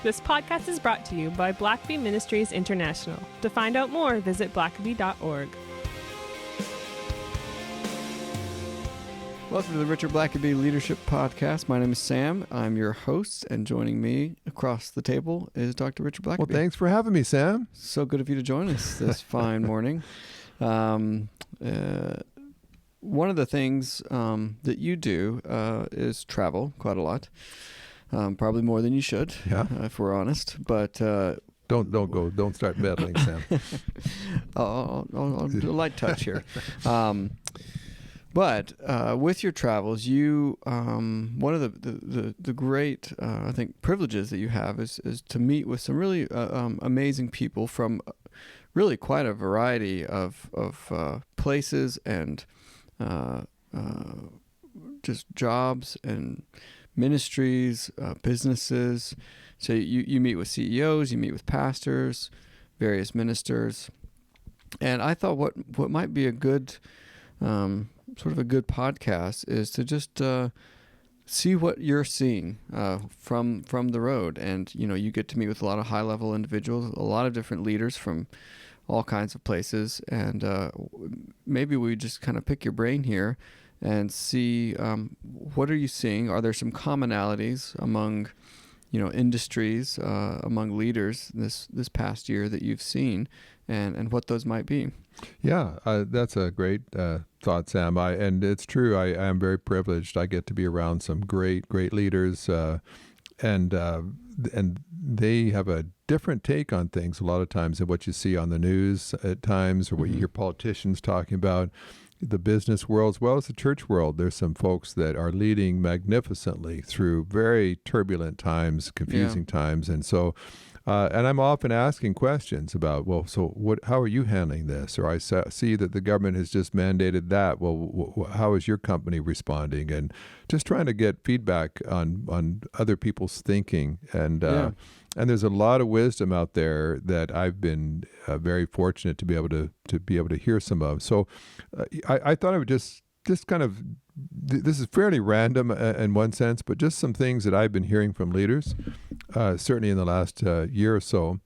This podcast is brought to you by Blackaby Ministries International. To find out more, visit blackaby.org. Welcome to the Richard Blackaby Leadership Podcast. My name is Sam. I'm your host, and joining me across the table is Dr. Richard Blackaby. Well, thanks for having me, Sam. So good of you to join us this fine morning. One of the things that you do is travel quite a lot, probably more than you should, if we're honest. But don't start meddling, Sam. I'll do a light touch here. But with your travels, you one of the great I think privileges that you have is to meet with some really amazing people from really quite a variety of places and just jobs and ministries, businesses. So you meet with CEOs, you meet with pastors, various ministers, and I thought what might be a good sort of a good podcast is to just see what you're seeing from the road. And you get to meet with a lot of high level individuals, a lot of different leaders from all kinds of places, and maybe we just kind of pick your brain here and see what are you seeing. Are there some commonalities among industries, among leaders this past year that you've seen, and what those might be? Yeah, that's a great thought, Sam. And it's true. I am very privileged. I get to be around some great leaders, and they have a different take on things a lot of times than what you see on the news at times, or what you hear politicians talking about. The business world as well as the church world, there's some folks that are leading magnificently through very turbulent times, confusing times. And so and I'm often asking questions about, how are you handling this? Or I see that the government has just mandated that. Well, how is your company responding? And just trying to get feedback on other people's thinking. And there's a lot of wisdom out there that I've been very fortunate to be able to hear some of. So I thought I would just kind of, this is fairly random in one sense, but just some things that I've been hearing from leaders, certainly in the last year or so.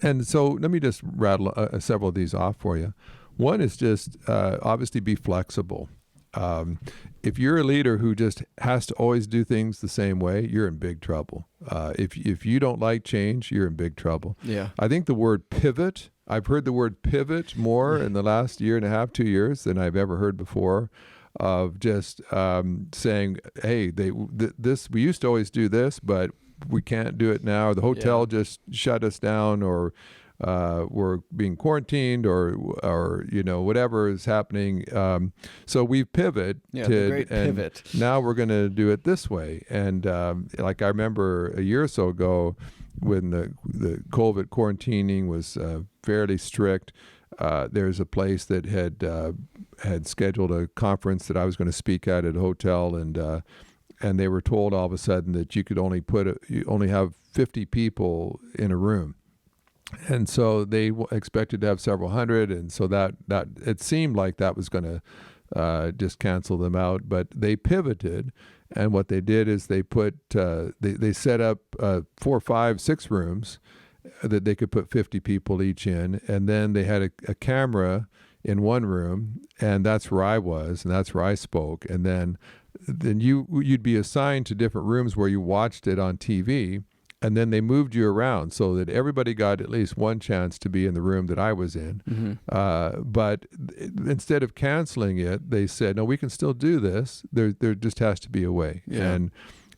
And so let me just rattle several of these off for you. One is just obviously be flexible. If you're a leader who just has to always do things the same way, you're in big trouble. If you don't like change, you're in big trouble. Yeah. I think the word pivot, I've heard the word pivot more in the last year and a half, 2 years than I've ever heard before, of just saying, hey, we used to always do this, but we can't do it now. The hotel just shut us down, or we're being quarantined, or whatever is happening. So we've pivoted. Yeah, the great pivot. Now we're going to do it this way. And like I remember a year or so ago, when the COVID quarantining was fairly strict, there's a place that had scheduled a conference that I was going to speak at a hotel, and they were told all of a sudden that you could only have 50 people in a room. And so they expected to have several hundred, and so that it seemed like that was going to just cancel them out. But they pivoted, and what they did is they put they set up 4, 5, 6 rooms that they could put 50 people each in, and then they had a camera in one room, and that's where I was, and that's where I spoke, and then you'd be assigned to different rooms where you watched it on TV. And then they moved you around so that everybody got at least one chance to be in the room that I was in. Mm-hmm. But instead of canceling it, they said, no, we can still do this. There just has to be a way. Yeah.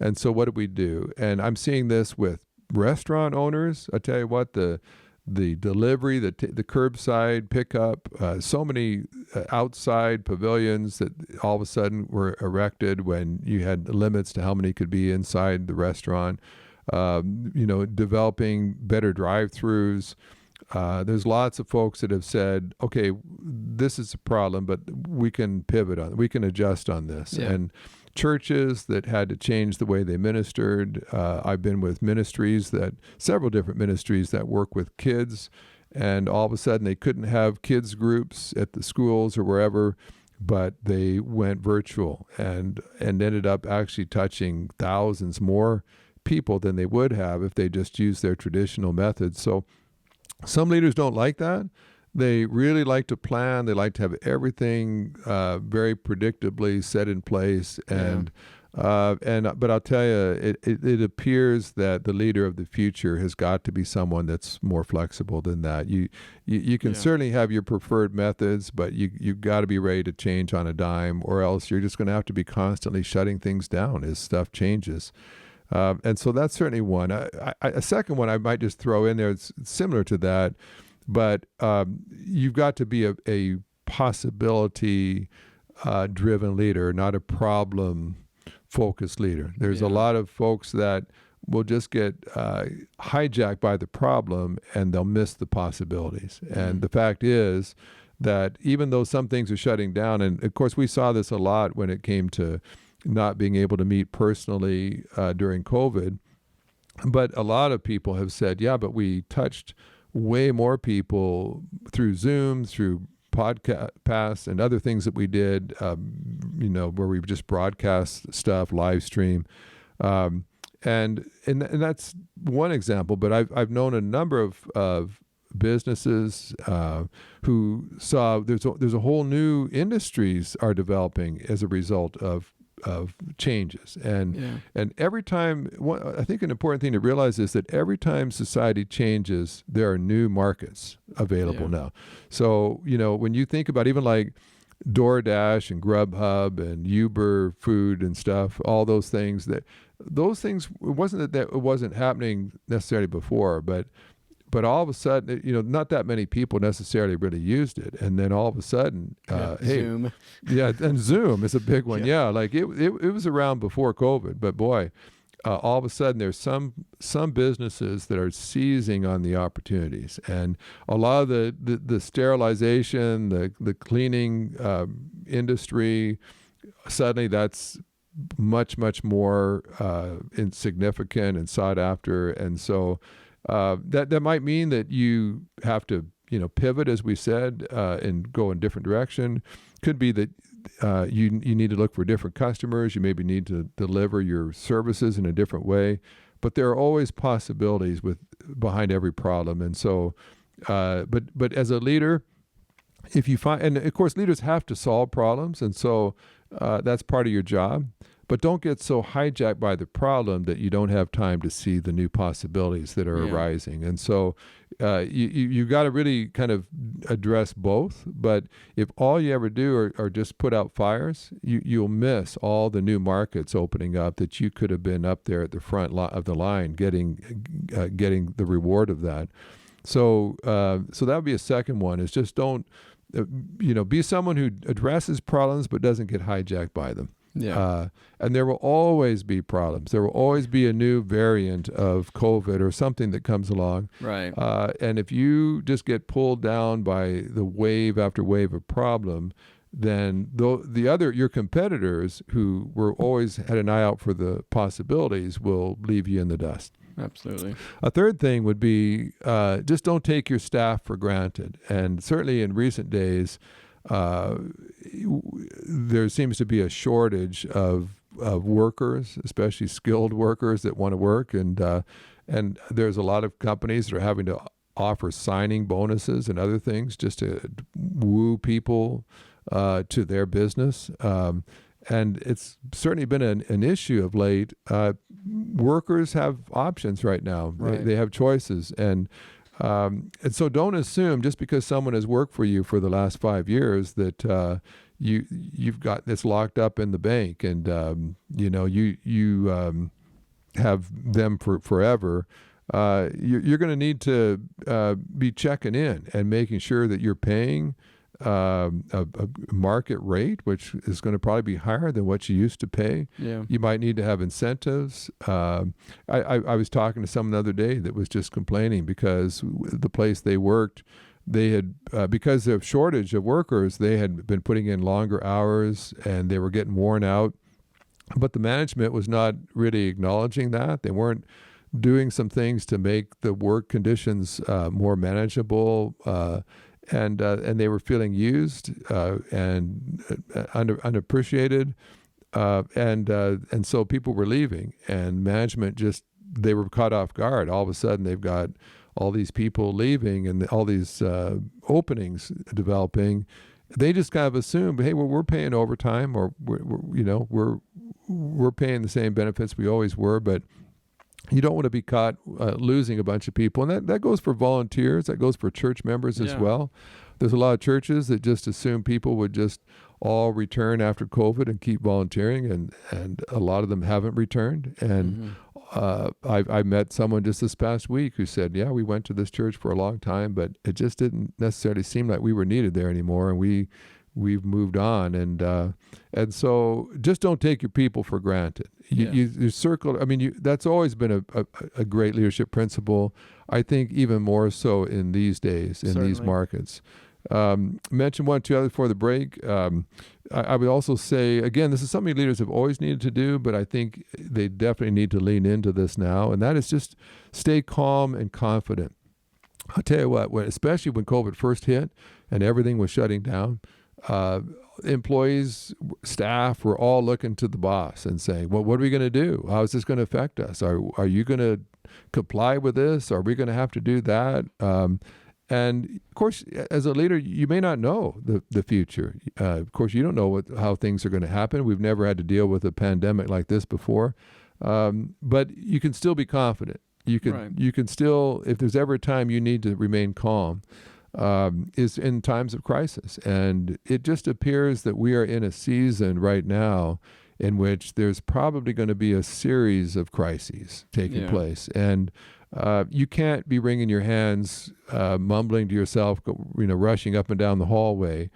And so what did we do? And I'm seeing this with restaurant owners. I tell you what, the delivery, the curbside pickup, so many outside pavilions that all of a sudden were erected when you had limits to how many could be inside the restaurant. Developing better drive-throughs. There's lots of folks that have said, okay, this is a problem, but we can pivot on it. We can adjust on this. Yeah. And churches that had to change the way they ministered. I've been with several different ministries that work with kids, and all of a sudden they couldn't have kids groups at the schools or wherever, but they went virtual and ended up actually touching thousands more people than they would have if they just used their traditional methods. So some leaders don't like that. They really like to plan. They like to have everything very predictably set in place. But I'll tell you, it appears that the leader of the future has got to be someone that's more flexible than that. You can certainly have your preferred methods, but you've got to be ready to change on a dime, or else you're just going to have to be constantly shutting things down as stuff changes. And so that's certainly one. A second one I might just throw in there, it's similar to that, but you've got to be a possibility driven leader, not a problem focused leader. There's a lot of folks that will just get hijacked by the problem and they'll miss the possibilities. And the fact is that even though some things are shutting down, and of course we saw this a lot when it came to not being able to meet personally during COVID, but a lot of people have said, yeah, but we touched way more people through Zoom, through podcasts and other things that we did, where we just broadcast stuff, live stream. And that's one example, but I've known a number of businesses who saw there's a whole new industries are developing as a result of changes. And every time, I think an important thing to realize is that every time society changes, there are new markets available now. So, when you think about even like DoorDash and Grubhub and Uber food and stuff, all those things, it wasn't that it wasn't happening necessarily before, but all of a sudden, not that many people necessarily really used it. And then all of a sudden, Zoom. Yeah, and Zoom is a big one. Yeah, like it was around before COVID, but boy, all of a sudden there's some businesses that are seizing on the opportunities. And a lot of the sterilization, the cleaning industry, suddenly that's much, much more insignificant and sought after. And so that might mean that you have to, pivot, as we said, and go in a different direction. Could be that you need to look for different customers. You maybe need to deliver your services in a different way. But there are always possibilities behind every problem. And so, but as a leader, if you find, and of course, leaders have to solve problems, and so that's part of your job. But don't get so hijacked by the problem that you don't have time to see the new possibilities that are arising. And so you've got to really kind of address both. But if all you ever do are just put out fires, you'll miss all the new markets opening up that you could have been up there at the front of the line getting the reward of that. So that would be a second one, is just don't, be someone who addresses problems but doesn't get hijacked by them. And there will always be problems. There will always be a new variant of COVID or something that comes along. Right. And if you just get pulled down by the wave after wave of problem, then your competitors who were always had an eye out for the possibilities will leave you in the dust. Absolutely. A third thing would be just don't take your staff for granted. And certainly in recent days, there seems to be a shortage of workers, especially skilled workers that want to work, and there's a lot of companies that are having to offer signing bonuses and other things just to woo people to their business. And it's certainly been an issue of late. Workers have options right now. Right. They have choices, and so don't assume just because someone has worked for you for the last 5 years that you've got this locked up in the bank, and you have them for forever. You're going to need to be checking in and making sure that you're paying a market rate, which is going to probably be higher than what you used to pay. Yeah. You might need to have incentives. I was talking to someone the other day that was just complaining because the place they worked, they had, because of shortage of workers, they had been putting in longer hours and they were getting worn out. But the management was not really acknowledging that. They weren't doing some things to make the work conditions more manageable. And they were feeling used and unappreciated, and so people were leaving, and management just they were caught off guard. All of a sudden, they've got all these people leaving and all these openings developing. They just kind of assume, hey, well, we're paying overtime, or we're paying the same benefits we always were, but you don't want to be caught losing a bunch of people. And that goes for volunteers. That goes for church members as well. There's a lot of churches that just assume people would just all return after COVID and keep volunteering, and a lot of them haven't returned. And I met someone just this past week who said, yeah, we went to this church for a long time, but it just didn't necessarily seem like we were needed there anymore, and we've moved on. And so just don't take your people for granted. You circle. I mean, that's always been a great leadership principle. I think even more so in these days, in these markets. Mention one or two others before the break. I would also say, again, this is something leaders have always needed to do, but I think they definitely need to lean into this now, and that is just stay calm and confident. I'll tell you what, especially when COVID first hit and everything was shutting down, employees, staff were all looking to the boss and saying, well, what are we going to do? How is this going to affect us? Are you going to comply with this? Are we going to have to do that? And of course, as a leader, you may not know the future. Of course, you don't know how things are going to happen. We've never had to deal with a pandemic like this before, but you can still be confident. You can still, if there's ever a time you need to remain calm, is in times of crisis. And it just appears that we are in a season right now in which there's probably going to be a series of crises taking place, and you can't be wringing your hands, mumbling to yourself, rushing up and down the hallway.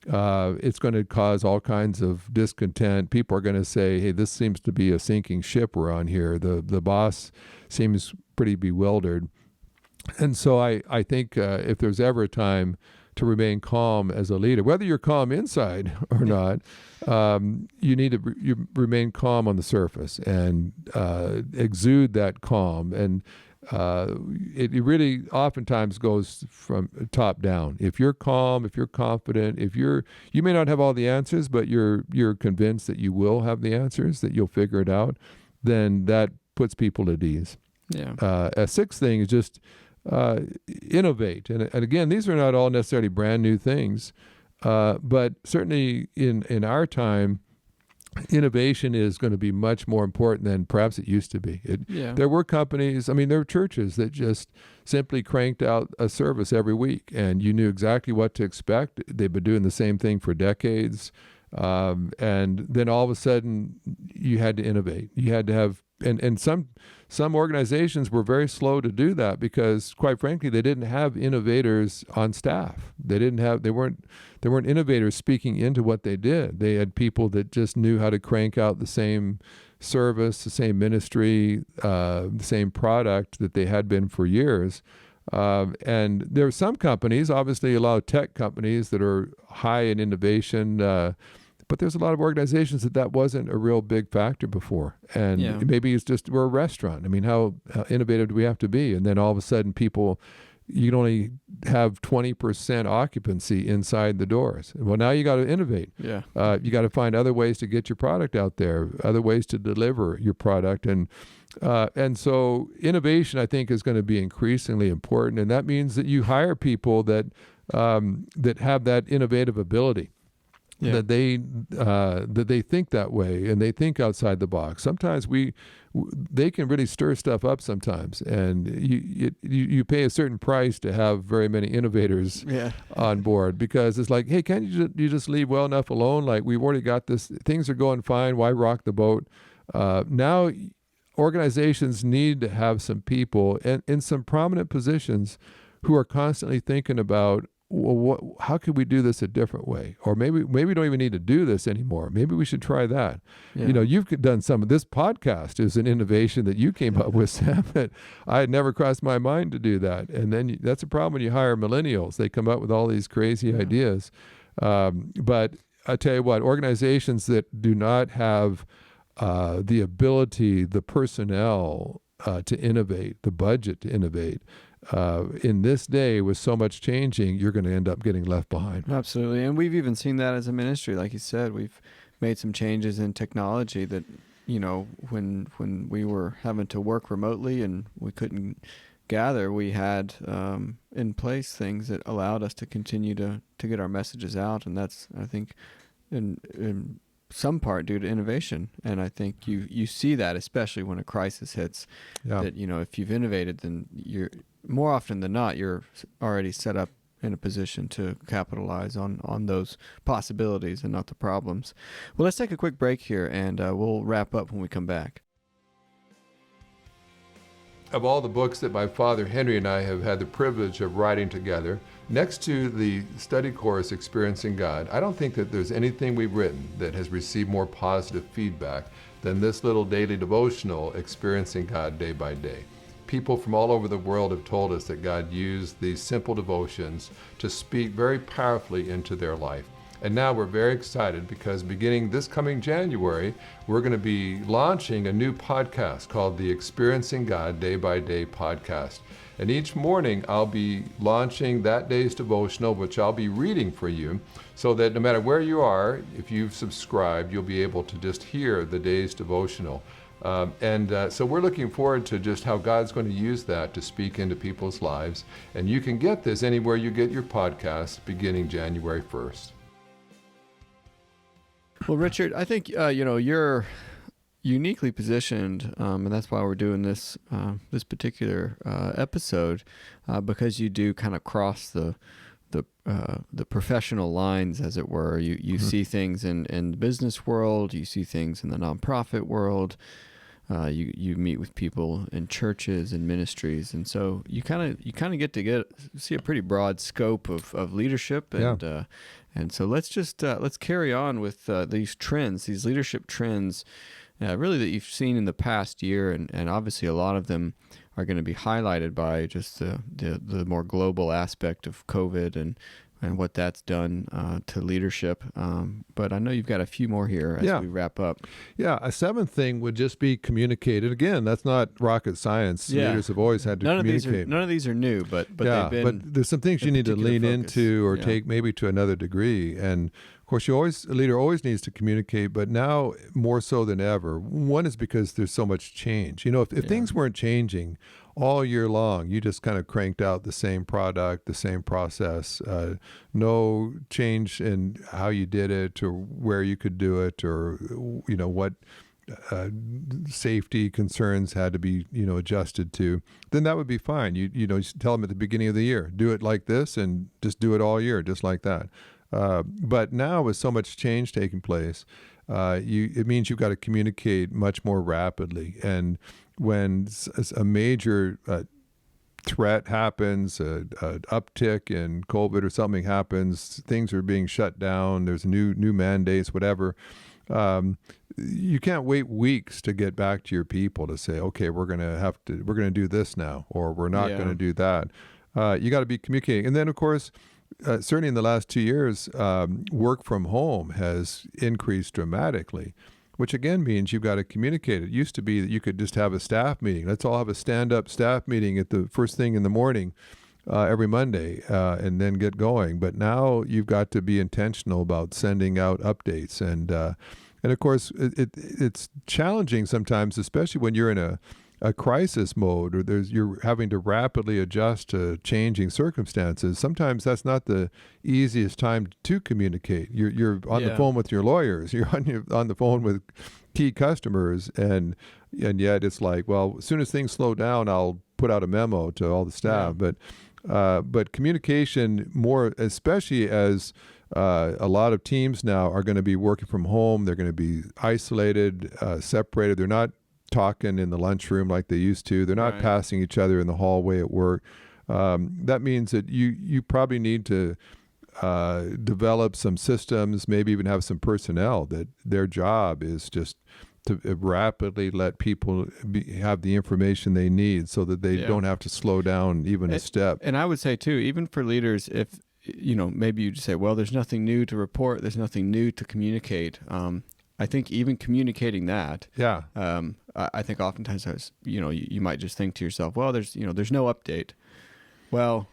It's going to cause all kinds of discontent. People are going to say, hey, this seems to be a sinking ship we're on here. The boss seems pretty bewildered. And so I think if there's ever a time to remain calm as a leader, whether you're calm inside or not, you need to remain calm on the surface and exude that calm. And it really oftentimes goes from top down. If you're calm, if you're confident, you may not have all the answers, but you're convinced that you will have the answers, that you'll figure it out, then that puts people at ease. A sixth thing is just innovate. And again, these are not all necessarily brand new things, but certainly in our time, innovation is going to be much more important than perhaps it used to be. There were companies, there were churches that just simply cranked out a service every week, and you knew exactly what to expect. They've been doing the same thing for decades. And then all of a sudden you had to innovate. You had to have, and some organizations were very slow to do that because, quite frankly, they didn't have innovators on staff. They weren't innovators speaking into what they did. They had people that just knew how to crank out the same service, the same ministry, the same product that they had been for years. And there are some companies, obviously a lot of tech companies that are high in innovation, but there's a lot of organizations that wasn't a real big factor before. And maybe it's just, we're a restaurant. How innovative do we have to be? And then all of a sudden you can only have 20% occupancy inside the doors. Well, now you got to innovate. You got to find other ways to get your product out there, other ways to deliver your product. And so innovation, I think, is going to be increasingly important. And that means that you hire people that have that innovative ability. That they think that way and they think outside the box. Sometimes they can really stir stuff up sometimes, and you pay a certain price to have very many innovators on board, because it's like, hey, can't you just leave well enough alone? Like, we've already got this, things are going fine. Why rock the boat? Now organizations need to have some people in some prominent positions who are constantly thinking about, well, how could we do this a different way? Or maybe we don't even need to do this anymore. Maybe we should try that. You've done some of this podcast is an innovation that you came up with, Sam, that I had never crossed my mind to do that. And then that's a problem when you hire millennials. They come up with all these crazy ideas. But I tell you what, organizations that do not have the ability, the personnel to innovate, the budget to innovate, in this day with so much changing, you're going to end up getting left behind. Absolutely. And we've even seen that as a ministry. Like you said, we've made some changes in technology that when we were having to work remotely and we couldn't gather, we had in place things that allowed us to continue to get our messages out, and that's, I think, in some part due to innovation. And I think you see that, especially when a crisis hits, that if you've innovated, then you're more often than not you're already set up in a position to capitalize on those possibilities and not the problems. Well, let's take a quick break here, and we'll wrap up when we come back. Of all the books that my father Henry and I have had the privilege of writing together, next to the study course Experiencing God, I don't think that there's anything we've written that has received more positive feedback than this little daily devotional, Experiencing God Day by Day. People from all over the world have told us that God used these simple devotions to speak very powerfully into their life. And now we're very excited because beginning this coming January, we're going to be launching a new podcast called the Experiencing God Day by Day podcast. And each morning I'll be launching that day's devotional, which I'll be reading for you, so that no matter where you are, if you've subscribed, you'll be able to just hear the day's devotional. So we're looking forward to just how God's going to use that to speak into people's lives. And you can get this anywhere you get your podcasts beginning January 1st. Well, Richard, I think you're uniquely positioned, and that's why we're doing this particular episode, because you do kind of cross the professional lines, as it were. You see things in the business world, you see things in the nonprofit world. You meet with people in churches and ministries, and so you kind of get to see a pretty broad scope of leadership, and so let's carry on with these trends, these leadership trends, really that you've seen in the past year, and obviously a lot of them are going to be highlighted by just the more global aspect of COVID and what that's done to leadership. But I know you've got a few more here as we wrap up. Yeah, a seventh thing would just be communicated. Again, that's not rocket science. Yeah. Leaders have always had to communicate. None of these are new, but they've been. But there's some things you need to lean into or take maybe to another degree. And of course, a leader always needs to communicate, but now more so than ever. One is because there's so much change. If things weren't changing all year long, you just kind of cranked out the same product, the same process, no change in how you did it or where you could do it, or what safety concerns had to be adjusted to, then that would be fine. You tell them at the beginning of the year, do it like this and just do it all year, just like that. But now with so much change taking place, it means you've got to communicate much more rapidly. And when a major threat happens, an uptick in COVID or something happens, things are being shut down, there's new mandates, whatever, you can't wait weeks to get back to your people to say, okay, we're going to do this now, or we're not going to do that. You got to be communicating. And then, of course, certainly in the last 2 years, work from home has increased dramatically, which again means you've got to communicate. It used to be that you could just have a staff meeting. Let's all have a stand-up staff meeting at the first thing in the morning every Monday and then get going. But now you've got to be intentional about sending out updates. And of course, it's challenging sometimes, especially when you're in a crisis mode, or you're having to rapidly adjust to changing circumstances. Sometimes that's not the easiest time to communicate. You're on the phone with your lawyers. You're on the phone with key customers, and yet it's like, well, as soon as things slow down, I'll put out a memo to all the staff. But communication more, especially as a lot of teams now are going to be working from home. They're going to be isolated, separated. They're not talking in the lunchroom like they used to. They're not passing each other in the hallway at work. That means that you probably need to develop some systems, maybe even have some personnel that their job is just to rapidly let people have the information they need so that they don't have to slow down even a step. And I would say too, even for leaders, if maybe you just say, well, there's nothing new to report, there's nothing new to communicate. I think even communicating that, I think oftentimes, you might just think to yourself, well, there's no update. Well,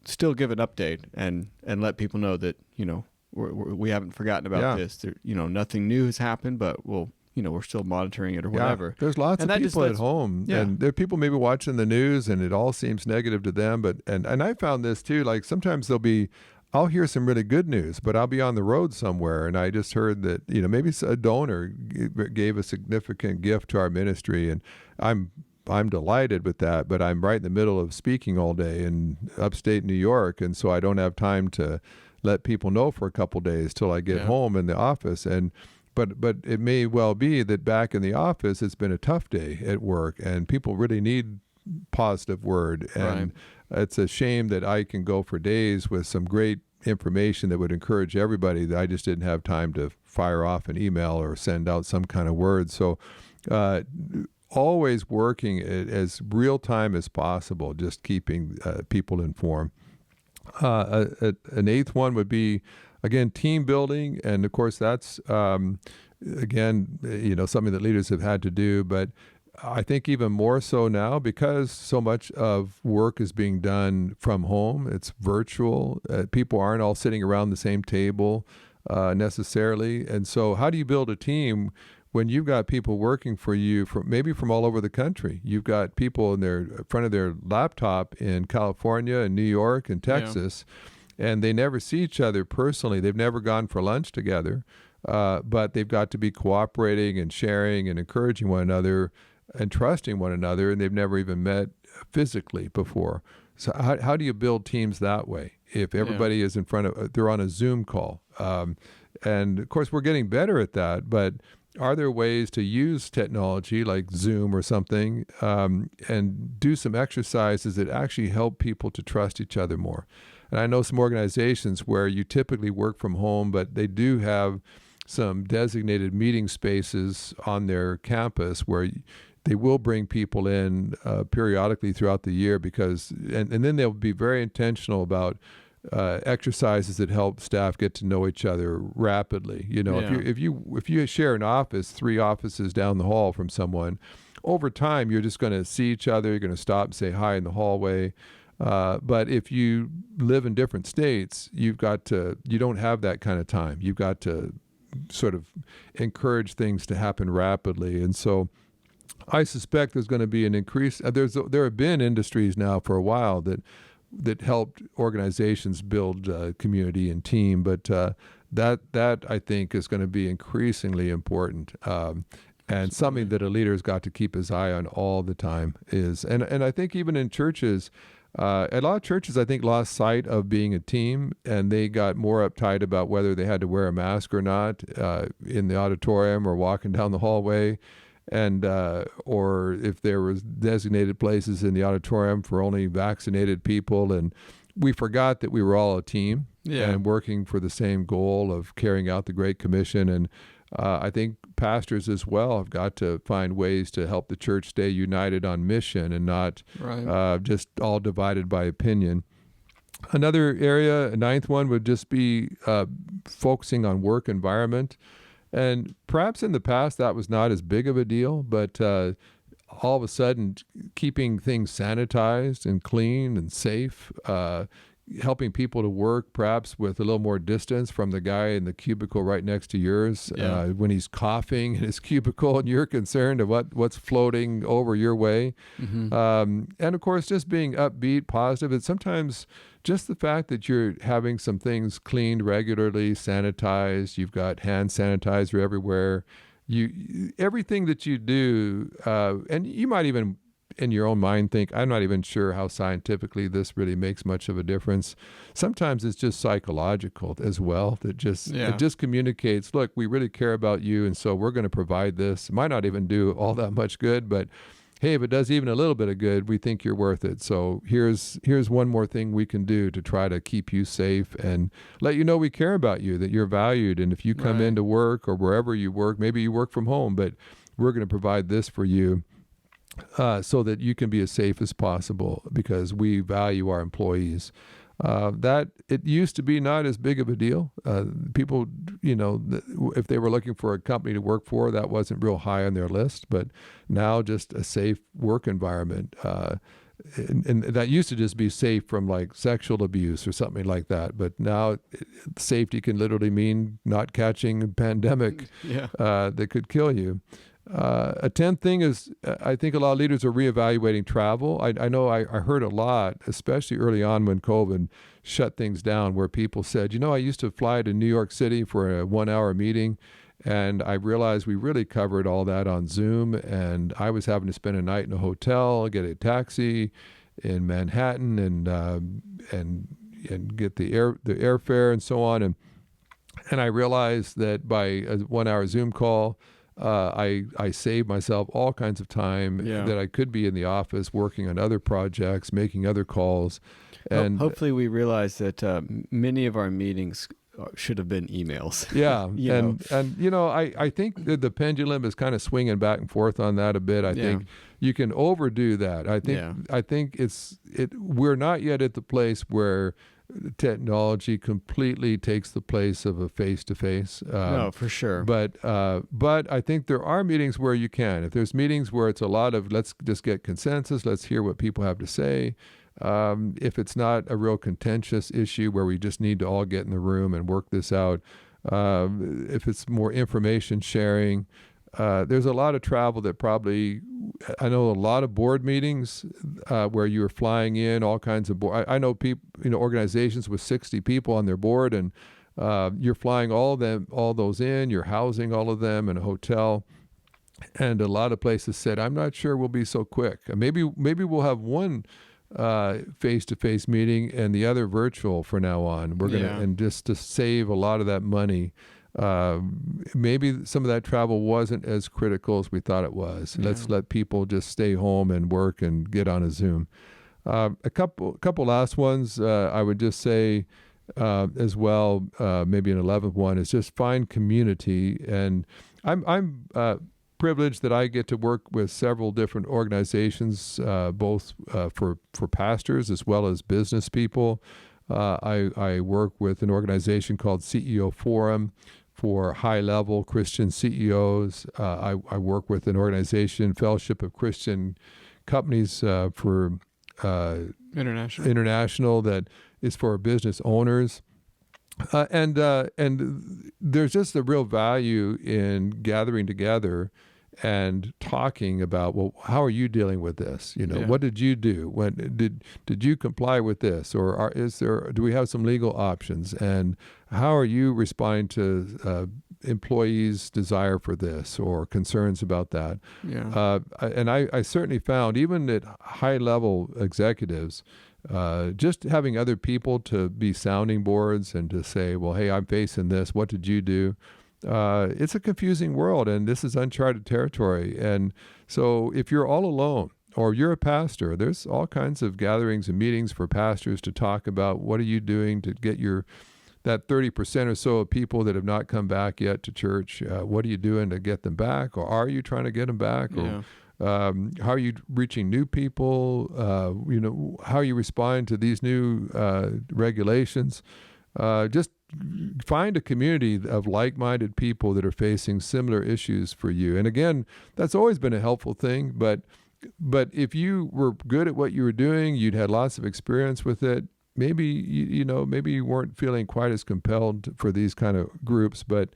still give an update and let people know that, we haven't forgotten about this. There, nothing new has happened, but we'll we're still monitoring it or whatever. There's lots And of that just people at lets- home, Yeah. and there are people maybe watching the news, and it all seems negative to them. But and I found this too. Like sometimes I'll hear some really good news, but I'll be on the road somewhere, and I just heard that maybe a donor gave a significant gift to our ministry, and I'm delighted with that. But I'm right in the middle of speaking all day in upstate New York, and so I don't have time to let people know for a couple days till I get home in the office. But it may well be that back in the office, it's been a tough day at work, and people really need positive word. And it's a shame that I can go for days with some great information that would encourage everybody that I just didn't have time to fire off an email or send out some kind of word. So always working as real time as possible, just keeping people informed. An eighth one would be, again, team building. And of course, that's, again, something that leaders have had to do. But I think even more so now, because so much of work is being done from home, it's virtual. People aren't all sitting around the same table necessarily. And so how do you build a team when you've got people working for you maybe from all over the country? You've got people in front of their laptop in California and New York and Texas, and they never see each other personally. They've never gone for lunch together, but they've got to be cooperating and sharing and encouraging one another and trusting one another, and they've never even met physically before. So how do you build teams that way if everybody is they're on a Zoom call? And of course, we're getting better at that, but are there ways to use technology like Zoom or something and do some exercises that actually help people to trust each other more? And I know some organizations where you typically work from home, but they do have some designated meeting spaces on their campus where they will bring people in periodically throughout the year and then they'll be very intentional about exercises that help staff get to know each other rapidly. If you share an office, 3 offices down the hall from someone, over time you're just going to see each other. You're going to stop and say hi in the hallway. But if you live in different states, you don't have that kind of time. You've got to sort of encourage things to happen rapidly. And so I suspect there's going to be an increase. There have been industries now for a while that helped organizations build community and team, but that I think is going to be increasingly important. And something that a leader's got to keep his eye on all the time and I think even in churches, a lot of churches, I think, lost sight of being a team, and they got more uptight about whether they had to wear a mask or not in the auditorium or walking down the hallway, and or if there was designated places in the auditorium for only vaccinated people. And we forgot that we were all a team and working for the same goal of carrying out the Great Commission. And I think pastors as well have got to find ways to help the church stay united on mission and not just all divided by opinion. Another area, a ninth one, would just be focusing on work environment. And perhaps in the past that was not as big of a deal, but all of a sudden keeping things sanitized and clean and safe, helping people to work perhaps with a little more distance from the guy in the cubicle right next to yours when he's coughing in his cubicle and you're concerned of what's floating over your way. And of course, just being upbeat, positive. And sometimes just the fact that you're having some things cleaned regularly, sanitized, you've got hand sanitizer everywhere, everything that you do, and you might even in your own mind think, I'm not even sure how scientifically this really makes much of a difference. Sometimes it's just psychological as well, that it just communicates, look, we really care about you, and so we're going to provide this. It might not even do all that much good, but hey, if it does even a little bit of good, we think you're worth it. So here's one more thing we can do to try to keep you safe and let you know we care about you, that you're valued. And if you come into work or wherever you work, maybe you work from home, but we're going to provide this for you. So that you can be as safe as possible, because we value our employees. That it used to be not as big of a deal. People, if they were looking for a company to work for, that wasn't real high on their list. But now, just a safe work environment and that used to just be safe from like sexual abuse or something like that. But now safety can literally mean not catching a pandemic that could kill you. A 10th thing is, I think a lot of leaders are reevaluating travel. I know I heard a lot, especially early on when COVID shut things down, where people said, I used to fly to New York City for a 1-hour meeting, and I realized we really covered all that on Zoom, and I was having to spend a night in a hotel, get a taxi in Manhattan, and get the airfare and so on. And I realized that by a 1-hour Zoom call, I saved myself all kinds of time that I could be in the office working on other projects, making other calls. And hopefully we realize that many of our meetings should have been emails. Yeah. I think that the pendulum is kind of swinging back and forth on that a bit. I think you can overdo that. I think we're not yet at the place where technology completely takes the place of a face-to-face. No, for sure. But I think there are meetings where you can. If there's meetings where it's a lot of let's just get consensus, let's hear what people have to say. If it's not a real contentious issue where we just need to all get in the room and work this out, if it's more information sharing, there's a lot of travel that probably, I know a lot of board meetings where you're flying in all kinds of board. I know people, organizations with 60 people on their board, and you're flying all those in, you're housing all of them in a hotel. And a lot of places said, I'm not sure we'll be so quick. Maybe we'll have one face-to-face meeting and the other virtual for now on. We're gonna and just to save a lot of that money. Maybe some of that travel wasn't as critical as we thought it was. Let's let people just stay home and work and get on a Zoom. A couple last ones. I would just say as well. Maybe an 11th one is just find community. And I'm privileged that I get to work with several different organizations, both for pastors as well as business people. I work with an organization called CEO Forum for high-level Christian CEOs. I work with an organization, Fellowship of Christian Companies for International, that is for business owners. And there's just a real value in gathering together and talking about, well, how are you dealing with this? What did you do? When did you comply with this? Or do we have some legal options? And how are you responding to employees' desire for this or concerns about that? And I certainly found, even at high-level executives, just having other people to be sounding boards and to say, well, hey, I'm facing this. What did you do? It's a confusing world, and this is uncharted territory. And so if you're all alone or you're a pastor, there's all kinds of gatherings and meetings for pastors to talk about what are you doing to get that 30% or so of people that have not come back yet to church. What are you doing to get them back? Or are you trying to get them back? Or how are you reaching new people? How are you responding to these new regulations? Just find a community of like-minded people that are facing similar issues for you. And again, that's always been a helpful thing. But if you were good at what you were doing, you'd had lots of experience with it. Maybe maybe you weren't feeling quite as compelled for these kind of groups. But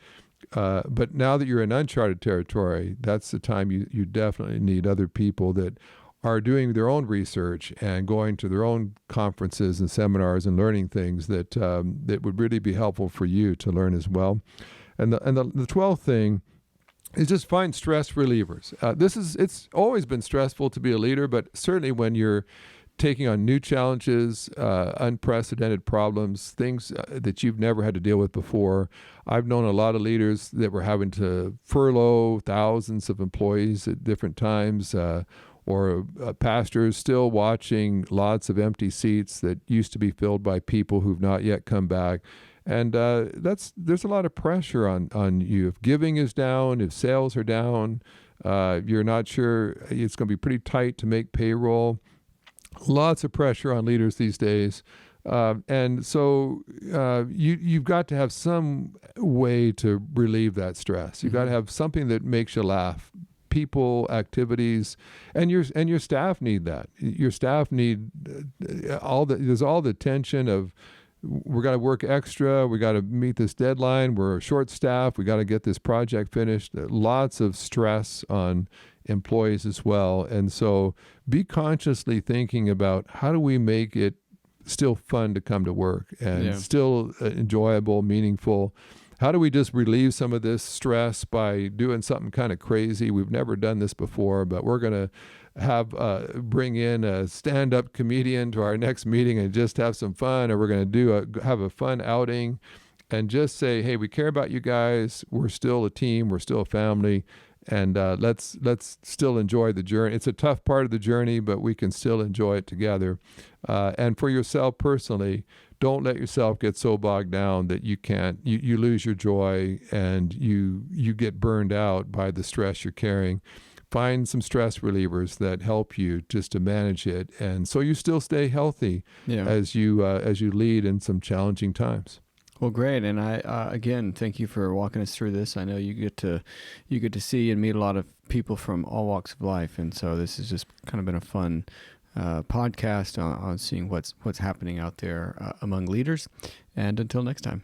now that you're in uncharted territory, that's the time you definitely need other people that are doing their own research and going to their own conferences and seminars and learning things that would really be helpful for you to learn as well. And the 12th thing is just find stress relievers. It's always been stressful to be a leader, but certainly when you're taking on new challenges, unprecedented problems, things that you've never had to deal with before. I've known a lot of leaders that were having to furlough thousands of employees at different times, or pastors still watching lots of empty seats that used to be filled by people who've not yet come back. And there's a lot of pressure on you. If giving is down, if sales are down, you're not sure, it's going to be pretty tight to make payroll. Lots of pressure on leaders these days. And so you've got to have some way to relieve that stress. You've got to have something that makes you laugh people, activities, and your staff need that. Your staff need there's all the tension of, we got to work extra, we got to meet this deadline, we're short staffed, we got to get this project finished. Lots of stress on employees as well. And so be consciously thinking about, how do we make it still fun to come to work and still enjoyable, meaningful? How do we just relieve some of this stress by doing something kind of crazy? We've never done this before, but we're going to bring in a stand-up comedian to our next meeting and just have some fun, or we're going to have a fun outing and just say, hey, we care about you guys. We're still a team. We're still a family. And let's still enjoy the journey. It's a tough part of the journey, but we can still enjoy it together. And for yourself personally, don't let yourself get so bogged down that you lose your joy and you get burned out by the stress you're carrying. Find some stress relievers that help you just to manage it, and so you still stay healthy as you lead in some challenging times. Well, great, and I again thank you for walking us through this. I know you get to see and meet a lot of people from all walks of life, and so this has just kind of been a fun podcast on seeing what's happening out there among leaders. And until next time.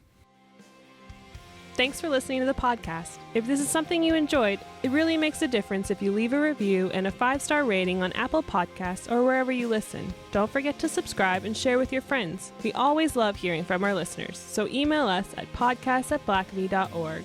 Thanks for listening to the podcast. If this is something you enjoyed, it really makes a difference if you leave a review and a 5-star rating on Apple Podcasts or wherever you listen. Don't forget to subscribe and share with your friends. We always love hearing from our listeners, so email us at podcast@blackaby.org.